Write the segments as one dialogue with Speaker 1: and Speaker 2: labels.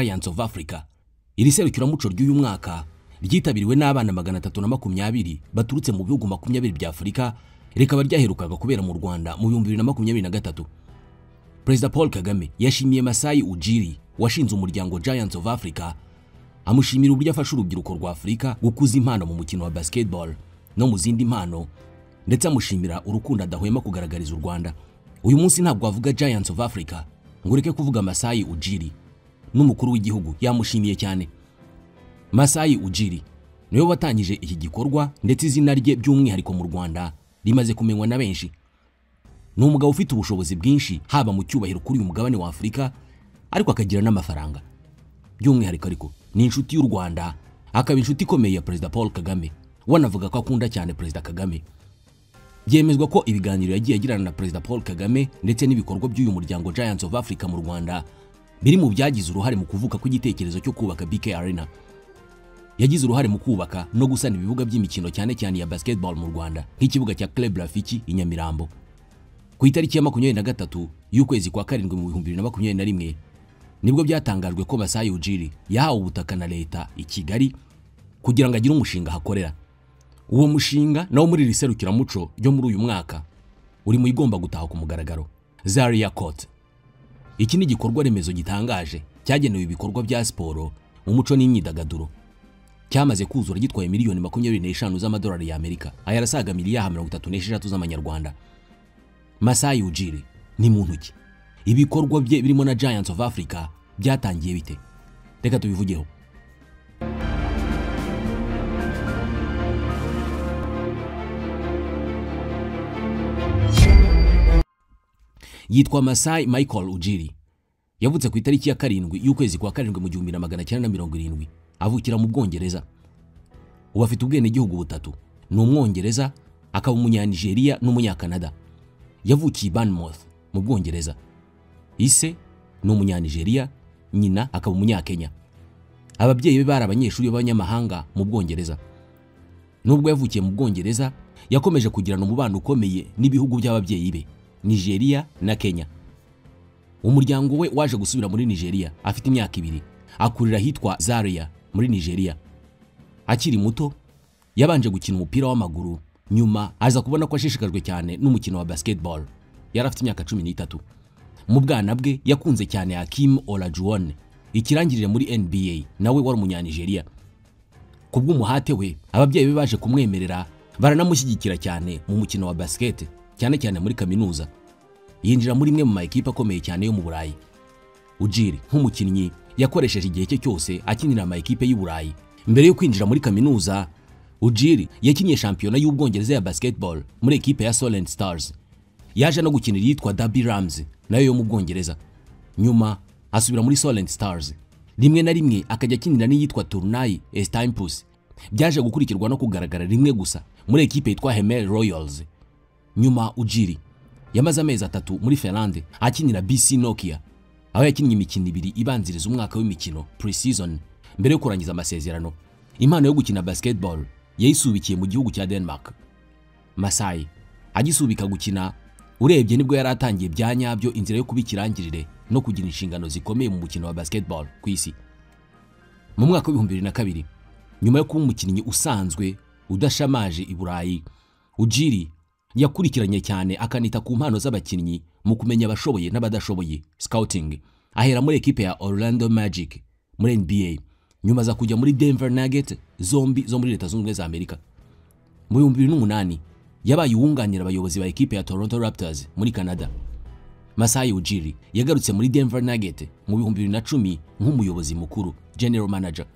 Speaker 1: Giants of Africa. Iri serukiramuco ry'uyu mwaka ryitabiriwe n'abana 320 baturutse mu bihugu 20 bya Afurika, rikaba ryaherukaga kubera mu Rwanda mu 2023. Perezida Paul Kagame yashimiye Masai Ujiri washinze umuryango Giants of Africa, amushimira uburyo afasha urubyiruko rwa Afurika gukuza impano mu mukino wa basketball no mu zindi mpano, ndetse amushimira urukundo adahwema kugaragariza u Rwanda. Uyu munsi ntabwo avuga Giants of Africa ngo ureke kuvuga Masai Ujiri, n'umukuru w'igihugu yamushimiye cyane. Masai Ujiri niwe watangije iki gikorwa, ndetse izina rye by'umwihariko mu Rwanda rimaze kumenywa na benshi. Ni umugabo ufite ubushobozi bwinshi haba mu cyubahiro kuri uyu mugabane wa Afurika, ariko akagira n'amafaranga. By'umwihariko ariko ni inshuti y'u Rwanda, akaba inshuti ikomeye ya Perezida Paul Kagame, wanavuga ko akunda cyane Perezida Kagame. Byemezwa ko ibiganiro yagiye agirana na Perezida Paul Kagame ndetse n'ibikorwa by'uyu muryango Giants of Africa mu Rwanda biri mu byagize uruhare mu kuvuka kw'igitekerezo cyo kubaka BK Arena. Yagize uruhare mu kubaka no gusana ibibuga by'imikino cyane cyane ya basketball mu Rwanda, nk'ikibuga cya Club Rafiki i Nyamirambo. Ku itariki ya 23 y'ukwezi kwa 7 mu 2021 nibwo byatangajwe ko Masai Ujiri yahawe ubutaka na leta i Kigali kugira ngo agire umushinga hakorera. Uwo mushinga nawo muri riserukiramuco ryo muri uyu mwaka uri mu igomba gutaha ku mugaragaro, Zaria Court. Iki ni igikorwa remezo gitangaje cyagenewe ibikorwa bya siporo, umuco n'imyidagaduro. Cyamaze kuzura gitwaye miliyoni 25 z'amadolari y'Amerika, ayarasaga miliyari 36 z'amanyarwanda. Masai Ujiri ni muntu ki? Ibikorwa bye birimo na Giants of Africa byatangiye bite? Reka tubivugeho. Yitwa Masai Michael Ujiri. Yavutse ku itariki ya 7 y'ukwezi kwa 7 mu 1970, avukira mu Bwongereza. Ubu afite ubwenegihugu butatu: ni Umwongereza, akaba Umunyanigeria n'Umunyakanada. Yavukiye Bournemouth mu Bwongereza. Ise ni Umunyanigeria, nyina akaba Umunyakenya. Ababyeyi be bari abanyeshuri b'abanyamahanga mu Bwongereza. Nubwo yavukiye mu Bwongereza, yakomeje kugirana umubano ukomeye n'ibihugu by'ababyeyi be, Nigeria na Kenya. Umuryango we waje gusubira muri Nigeria afite imyaka 2, akurira hitwa Zaria muri Nigeria. Akiri muto yabanje gukina umupira w'amaguru, nyuma aza kubona ko ashishikajwe cyane n'umukino wa basketball. Yari afite imyaka 13. Mu bwana bwe yakunze cyane Hakeem Olajuwon, ikirangirire muri NBA, nawe wari Umunyanigeria. Kubw'umuhate we, ababyeyi be baje kumwemerera, baranamushyigikira cyane mu mukino wa basket, cyane cyane muri kaminuza. Yinjira muri imwe mu makipe akomeye cyane yo mu Burayi. Ujiri nk'umukinnyi yakoresheje igihe cye cyose akinira amakipe y'u Burayi. Mbere yo kwinjira muri kaminuza, Ujiri yakinnye shampiyona y'Ubwongereza ya basketball muri ekipe ya Solent Stars. Yaje no gukinira yitwa Derby Rams, nayo yo mu Bwongereza. Nyuma asubira muri Solent Stars. Rimwe na rimwe akajya akinira n'iyitwa Tournai Estampus. Byaje gukurikirwa no kugaragara rimwe gusa muri ekipe yitwa Hemel Royals. Nyuma Ujiri yamaze amezi 3 muri Finland akinira BC Nokia, aho yakinnye imikino 2 ibanziriza umwaka w'imikino pre-season mbere yo kurangiza amasezerano. Impano yo gukina basketball yayisubikiye mu gihugu cya Denmark. Masai agisubika gukina, urebye nibwo yari atangiye byanyabyo inzira yo kubikirangirire no kugira inshingano zikomeye mu mukino wa basketball ku isi. Mu mwaka wa 2002, nyuma yo kuba umukinnyi usanzwe udashamaje i Burayi, Ujiri yakurikiranye cyane akanita ku mpano z'abakinnyi mu kumenya abashoboye n'abadashoboye, scouting. Ahera muri ekipe ya Orlando Magic muri NBA, nyuma za kujya muri Denver Nuggets, zombi zo muri Leta Zunze Ubumwe za Amerika. Mu 2008 yabaye uwunganira abayobozi ba ekipe ya Toronto Raptors muri Canada. Masai Ujiri yagarutse muri Denver Nuggets mu 2010 nk'umuyobozi mukuru, general manager,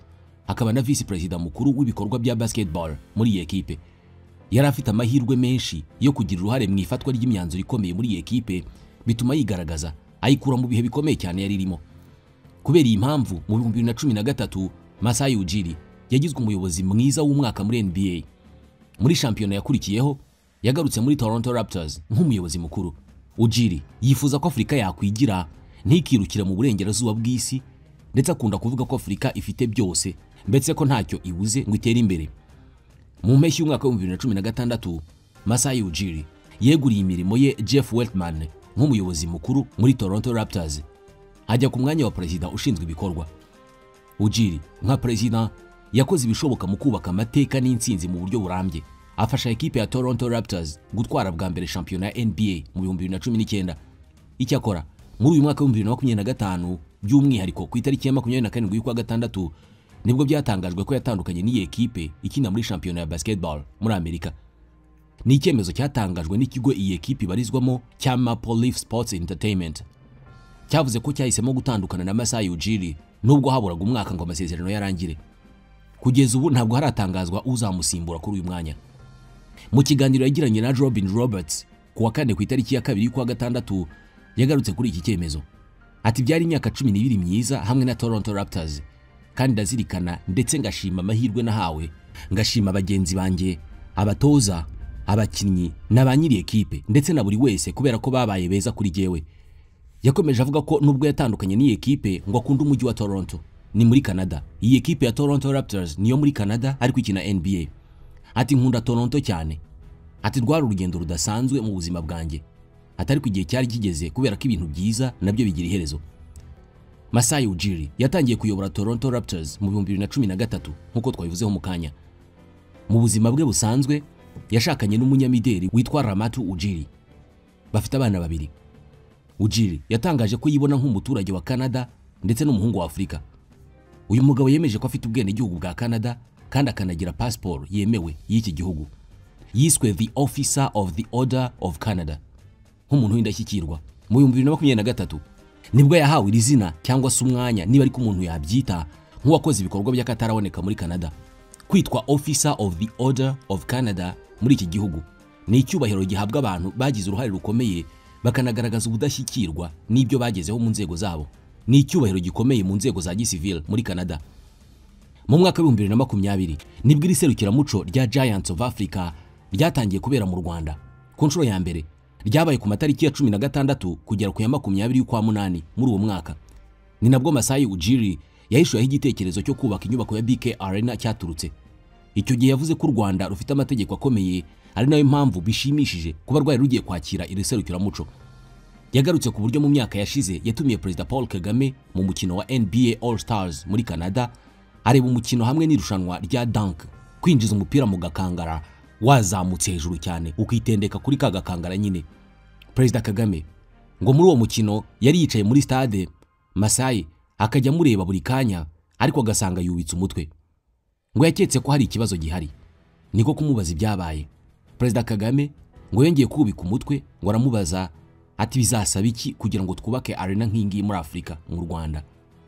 Speaker 1: akaba na vice president mukuru w'ibikorwa bya basketball muri iyi ekipe. Yari afite amahirwe menshi yo kugira uruhare mu ifatwa ry'imyanzuro ikomeye muri iyi ekipe, bituma yigaragaza, ayikura mu bihe bikomeye cyane yari irimo. Kubera iyi mpamvu mu 2013 Masai Ujiri yagizwe umuyobozi mwiza w'umwaka muri NBA. Muri shampiyona yakurikiyeho yagarutse muri Toronto Raptors nk'umuyobozi mukuru. Ujiri yifuza ko Afurika yakwigira ntikirukire mu burengerazuba bw'isi, ndetse akunda kuvuga ko Afurika ifite byose, mbetse ko ntacyo ibuze ngo itere imbere. Mu mpeshyi y'umwaka wa 2016 Masai Ujiri yeguriye imirimo ye Jeff Weltman nk'umuyobozi mukuru muri Toronto Raptors, ajya ku mwanya wa president ushinzwe ibikorwa. Ujiri nka president yakoze ibishoboka mu kubaka amateka n'intsinzi mu buryo burambye, afasha ekipe ya Toronto Raptors gutwara bwa mbere shampiyona ya NBA mu 2019. Icyakora muri uyu mwaka wa 2025 by'umwihariko ku itariki ya 27 y'ukwa gatandatu nibwo byatangajwe ko yatandukanye n'iyi ekipe ikina muri shampiyona ya basketball muri Amerika. Ni icyemezo cyatangajwe n'ikigo iyi ekipe barizwamo cya Maple Leaf Sports Entertainment. Cyavuze ko cyahisemo gutandukana na Masai Ujiri nubwo haburaga umwaka ngo amasezerano yarangire. Kugeza ubu ntabwo haratangazwa uzamusimbura kuri uyu mwanya. Mu kiganiro yagiranye na Robin Roberts kuwa kane ku itariki ya 2 y'ukwa gatandatu yagarutse kuri iki cyemezo. Ati byari imyaka 12 myiza hamwe na Toronto Raptors, kandi ndazirikana ndetse ngashima amahirwe nahawe, ngashima abagenzi banjye, abatoza, abakinnyi n'abanyiri ekipe ndetse na buri wese kubera ko babaye beza kuri jewe. Yakomeje avuga ko nubwo yatandukanye n'iyi ekipe ngo akunda umujyi wa Toronto, ni muri Canada. Iyi ekipe ya Toronto Raptors niyo muri Canada ariko ikina NBA. Ati nkunda Toronto cyane. Ati rwari urugendo rudasanzwe mu buzima bwanjye. Atari ku gihe cyari kigeze kubera ko ibintu byiza nabyo bigira iherezo. Masai Ujiri yatangiye kuyobora Toronto Raptors mu 2013 nkuko twabivuzeho mu kanya. Mu buzima bwe busanzwe yashakanye n'umunyamideli witwa Ramatu Ujiri. Bafite abana babiri. Ujiri yatangaje ko yibona nk'umuturage wa Canada ndetse n'umuhungu wa Afrika. Uyu mugabo yemeje ko afite ubwene gihugu bwa Canada kandi akanagira passport yemewe y'iki gihugu. Yiswe the Officer of the Order of Canada, nk'umuntu w'indashyikirwa. Mu 2023 nibwo yahawe iri zina cyangwa se umwanya niba ari ko umuntu yabyita nk'uwakoze ibikorwa by'akataraboneka muri Canada. Kwitwa Officer of the Order of Canada muri iki gihugu ni icyubahiro gihabwa abantu bagize uruhare rukomeye bakanagaragaza ubudashyikirwa n'ibyo bagezeho mu nzego zabo. Ni icyubahiro gikomeye mu nzego za gisivile muri Canada. Mu mwaka wa 2020 nibwo iri serukiramuco rya Giants of Africa ryatangiye kubera mu Rwanda. Ku nshuro ya mbere ryabaye ku matariki ya 16 kugera ku ya 20 y'ukwa munani muri uwo mwaka. Ni nabwo Masai Ujiri yahishuyeho igitekerezo cyo kubaka inyubako ya BK Arena cyaturutse. Icyo gihe yavuze ko u Rwanda rufite amategeko akomeye, ari nayo mpamvu bishimishije kuba rwari rugiye kwakira iri serukiramuco. Yagarutse ku buryo mu myaka yashize yatumiye Perezida Paul Kagame mu mukino wa NBA All Stars muri Canada, areba umukino hamwe n'irushanwa rya dunk, kwinjiza umupira mu gakangara wazamutse hejuru cyane ukitendeka kuri ka gakangara nyine. Perezida Kagame ngo muri uwo mukino yari yicaye muri stade, Masai akajya mureba buri kanya ariko agasanga yubitse umutwe. Ngo yaketse ko hari ikibazo gihari, niko kumubaza ibyabaye. Perezida Kagame ngo yongeye kubika umutwe, ngo aramubaza ati bizasaba iki kugira ngo twubake arena nk'ingi muri Afrika mu Rwanda.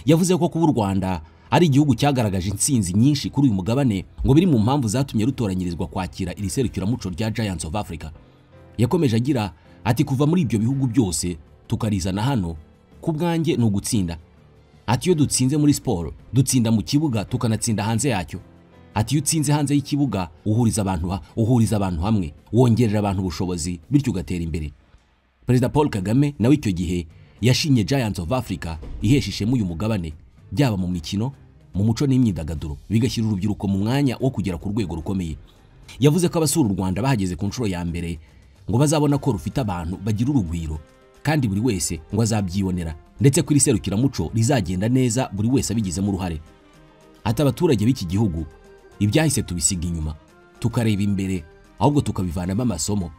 Speaker 1: Yavuze ko kuba u Rwanda ari igihugu cyagaragaje intsinzi nyinshi kuri uyu mugabane ngo biri mu mpamvu zatumye rutoranyirizwa kwakira iri serukiramuco rya Giants of Africa. Yakomeje agira ati kuva muri ibyo bihugu byose tukarizana hano ku bwanjye no gutsinda. Ati iyo dutsinze muri sport dutsinda mu kibuga tukanatsinda hanze yacyo. Ati iyo utsinze hanze y'ikibuga uhuriza abantu hamwe, wongerera abantu ubushobozi bityo ugatera imbere. Perezida Paul Kagame nawe icyo gihe yashimye Giants of Africa iheshishemo uyu mugabane, byaba mu mikino, mu muco n'imyidagaduro, bigashyira urubyiruko mu mwanya wo kugera ku rwego rukomeye. Yavuze ko abasura u Rwanda bahageze ku nshuro ya mbere ngo bazabona ko rufite abantu bagira urugwiro kandi buri wese ngo azabyibonera, ndetse kuri serukiramuco rizagenda neza buri wese abigizemo uruhare. Ati abaturage b'iki gihugu ibyahise tubisiga inyuma tukareba imbere, ahubwo tukabivanamo amasomo.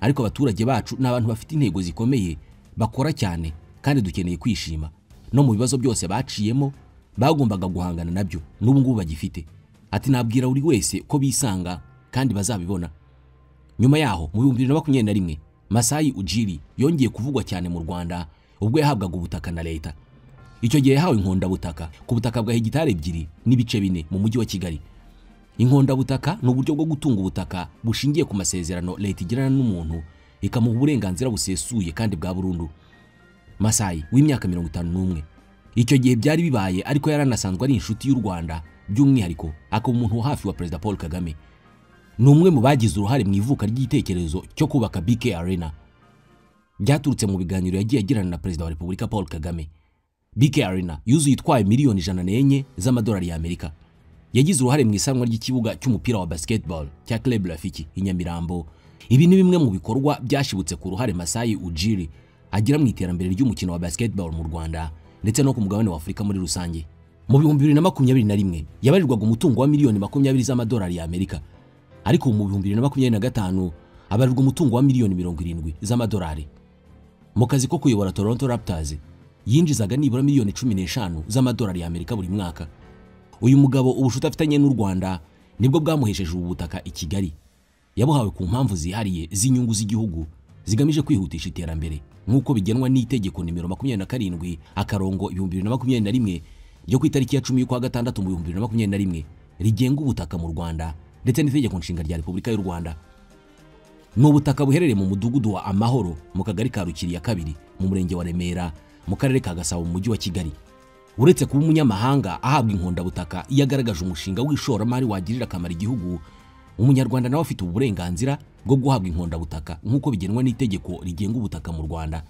Speaker 1: Ariko abaturage bacu n'abantu bafite intego zikomeye, bakora cyane kandi dukeneye kwishima. No mu bibazo byose baciyemo bagombaga guhangana nabyo n'ubu ngubu bagifite. Ati nabwira buri wese ko bisanga kandi bazabibona. Nyuma yaho mu 2021 Masai Ujiri yongeye kuvugwa cyane mu Rwanda ubwo yahabwaga ubutaka na leta. Icyo gihe yahawe inkonda butaka ku butaka bwa hegitari 2 n'ibice 4 mu mujyi wa Kigali. Inkonda butaka ni uburyo bwo gutunga ubutaka bushingiye ku masezerano leta igirana n'umuntu ikamuha uburenganzira busesuye kandi bwa burundu. Masai w'imyaka 51 icyo gihe byari bibaye, ariko yaranasanzwe ari inshuti y'u Rwanda, by'umwihariko akaba umuntu hafi wa Perezida Paul Kagame. Ni umwe mu bagize uruhare mu ivuka ry'igitekerezo cyo kubaka BK Arena. Byaturutse mu biganiro yagiye agirana na Perezida wa Repubulika Paul Kagame. BK Arena yuzuye itwaye miliyoni 104 z'amadolari y'Amerika. Yagize uruhare mu isanwa ry'ikibuga cy'umupira wa basketball cya Club Rafiki i Nyamirambo. Ibi ni bimwe mu bikorwa byashibutse ku ruhare Masai Ujiri agira mu iterambere ry'umukino wa basketball mu Rwanda ndetse no ku mugabane wa Afrika muri rusange. mu 2021 yabarirwaga umutungo wa miliyoni 20 z'amadolari ya Amerika, ariko mu 2025 abarirwa umutungo wa miliyoni 70 z'amadolari. Mu kazi ko kuyobora Toronto Raptors yinjizaga nibura miliyoni 15 z'amadolari ya Amerika buri mwaka. Uyu mugabo ubushuti afitanye n'u Rwanda nibwo bwamuhesheje ubutaka i Kigali. Yabuhawe ku mpamvu zihariye z'inyungu z'igihugu zigamije kwihutisha iterambere nk'uko bigenwa n'itegeko nimero 27 akarongo 2021 ryo ku itariki ya 10 y'ukwa gatandatu mu 2021 rigenga ubutaka mu Rwanda ndetse n'itegeko nshinga rya Repubulika y'u Rwanda. N'ubutaka buherereye mu mudugudu wa Amahoro mu kagari ka Rukiri ya kabiri mu murenge wa Remera mu karere ka Gasabo mu mujyi wa Kigali. Uretse kuba umunyamahanga ahabwa inkondabutaka yagaragaje umushinga w'ishoramari wagirira akamaro igihugu, umunyarwanda nawe afite uburenganzira bwo guhabwa inkondabutaka nk'uko bigenwa n'itegeko rigenga ubutaka mu Rwanda.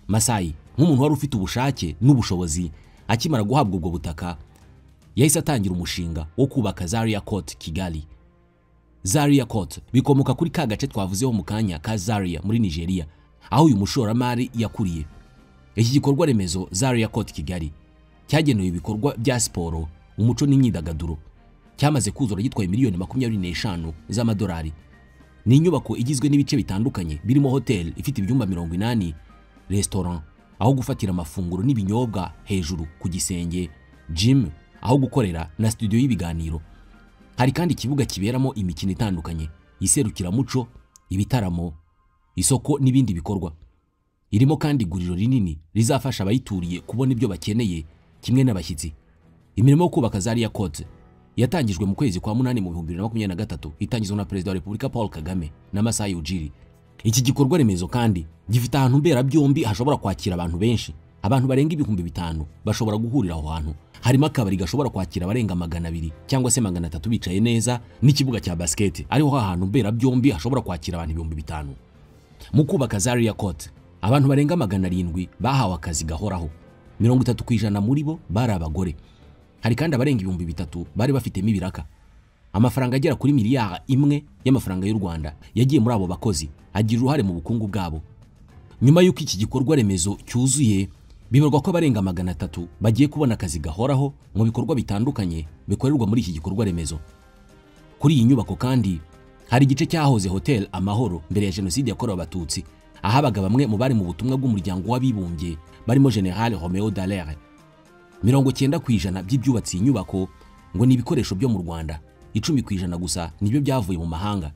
Speaker 1: Masai nk'umuntu wari ufite ubushake n'ubushobozi akimara guhabwa ubwo butaka yahise atangira umushinga wo kubaka Zaria Court Kigali. Zaria Court bikomoka kuri ka gace twavuzeho mu kanya ka Zaria muri Nigeria aho uyu mushoramari yakuriye. Iki gikorwa remezo Zaria Court Kigali cyagenewe ibikorwa bya siporo, umuco n'imyidagaduro, cyamaze kuzura gitwaye miliyoni 25 z'amadolari. Ni inyubako igizwe n'ibice bitandukanye birimo hotel ifite ibyumba 80, restaurant aho gufatira amafunguro n'ibinyobwa hejuru ku gisenge, gym aho gukorera na studio y'ibiganiro. Hari kandi ikibuga kiberamo imikino itandukanye, iserukiramuco, ibitaramo, isoko n'ibindi bikorwa. Irimo kandi iguriro rinini rizafasha abayituriye kubona ibyo bakeneye kimwe n'abashyitsi. Imirimo yo kubaka Zaria Court yatangijwe mu kwezi kwa 8 mu 2023 itangizwa na Perezida wa Repubulika Paul Kagame na Masai Ujiri. Iki gikorwa remezo kandi gifite ahantu mbera byombi hashobora kwakira abantu benshi. Abantu barenga 5,000 bashobora guhurira aho hantu. Harimo akabari gashobora kwakira abarenga 200 cyangwa se 300 bicaye neza, n'ikibuga cya basket ariho ahantu mbera byombi hashobora kwakira abantu 5,000. Mu kubaka Zaria Court abantu barenga 700 bahawe akazi gahoraho. 30% muri bo bari abagore. Hari kandi abarenga 3,000 bari bafitemo ibiraka. Amafaranga agera kuri miliyari 1 y'amafaranga y'u Rwanda yagiye muri abo bakozi agira uruhare mu bukungu bwabo. Nyuma y'uko iki gikorwa remezo cyuzuye, bibarwa ko abarenga 300 bagiye kubona akazi gahoraho mu bikorwa bitandukanye bikorerwa muri iki gikorwa remezo. Kuri iyi nyubako kandi hari igice cyahoze Hotel Amahoro mbere ya Jenoside yakorewe Abatutsi, ahabaga bamwe mu bari mu butumwa bw'umuryango w'abibumbye barimo General Romeo Dallaire. 90% by'ibyubatse inyubako ngo ni ibikoresho byo mu Rwanda, 10% gusa nibyo byavuye mu mahanga.